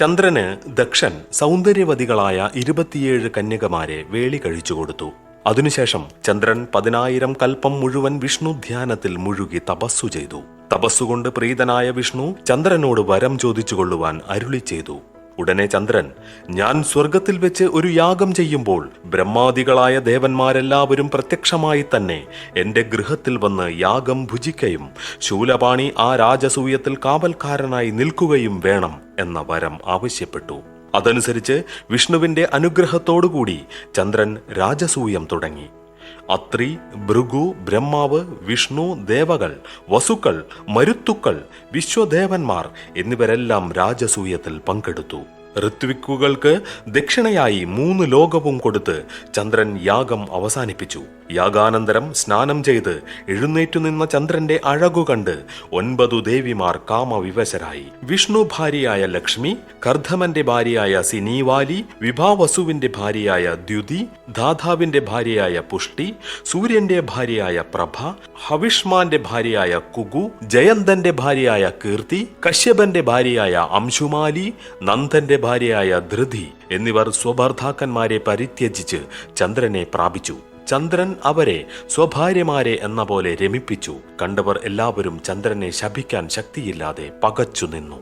ചന്ദ്രന് ദക്ഷൻ സൗന്ദര്യവതികളായ 27 കന്യകമാരെ വേളി കഴിച്ചു കൊടുത്തു. അതിനുശേഷം ചന്ദ്രൻ 10,000 കൽപ്പം മുഴുവൻ വിഷ്ണു ധ്യാനത്തിൽ മുഴുകി തപസ്സു ചെയ്തു. തപസ്സുകൊണ്ട് പ്രീതനായ വിഷ്ണു ചന്ദ്രനോട് വരം ചോദിച്ചുകൊള്ളുവാൻ അരുളി ചെയ്തു. ഉടനെ ചന്ദ്രൻ, ഞാൻ സ്വർഗത്തിൽ വെച്ച് ഒരു യാഗം ചെയ്യുമ്പോൾ ബ്രഹ്മാദികളായ ദേവന്മാരെല്ലാവരും പ്രത്യക്ഷമായി തന്നെ എന്റെ ഗൃഹത്തിൽ വന്ന് യാഗം ഭുജിക്കയും ശൂലപാണി ആ രാജസൂയത്തിൽ കാവൽക്കാരനായി നിൽക്കുകയും വേണം എന്ന വരം ആവശ്യപ്പെട്ടു. അതനുസരിച്ച് വിഷ്ണുവിന്റെ അനുഗ്രഹത്തോടുകൂടി ചന്ദ്രൻ രാജസൂയം തുടങ്ങി. അത്രി, ഭൃഗു, ബ്രഹ്മാവ്, വിഷ്ണു, ദേവകൾ, വസുക്കൾ, മരുത്തുക്കൾ, വിശ്വദേവന്മാർ എന്നിവരെല്ലാം രാജസൂയത്തിൽ പങ്കെടുത്തു. ഋത്വിക്കുകൾക്ക് ദക്ഷിണയായി 3 ലോകവും കൊടുത്ത് ചന്ദ്രൻ യാഗം അവസാനിപ്പിച്ചു. യാഗാനന്തരം സ്നാനം ചെയ്ത് എഴുന്നേറ്റു നിന്ന ചന്ദ്രന്റെ അഴകു കണ്ട് 9 ദേവിമാർ കാമവിവശരായി. വിഷ്ണു ഭാര്യയായ ലക്ഷ്മി, കർദ്ധമന്റെ ഭാര്യയായ സിനീവാലി, വിഭാവസുവിന്റെ ഭാര്യയായ ദ്യുതി, ധാതാവിന്റെ ഭാര്യയായ പുഷ്ടി, സൂര്യന്റെ ഭാര്യയായ പ്രഭ, ഹവിഷ്മാന്റെ ഭാര്യയായ കുഗു, ജയന്തന്റെ ഭാര്യയായ കീർത്തി, കശ്യപന്റെ ഭാര്യയായ അംശുമാലി, നന്ദന്റെ ഭാര്യയായ ധൃതി എന്നിവർ സ്വഭർത്താക്കന്മാരെ പരിത്യജിച്ച് ചന്ദ്രനെ പ്രാപിച്ചു. ചന്ദ്രൻ അവരെ സ്വഭാര്യമാരെ എന്ന പോലെ രമിപ്പിച്ചു. കണ്ടവർ എല്ലാവരും ചന്ദ്രനെ ശപിക്കാൻ ശക്തിയില്ലാതെ പകച്ചു നിന്നു.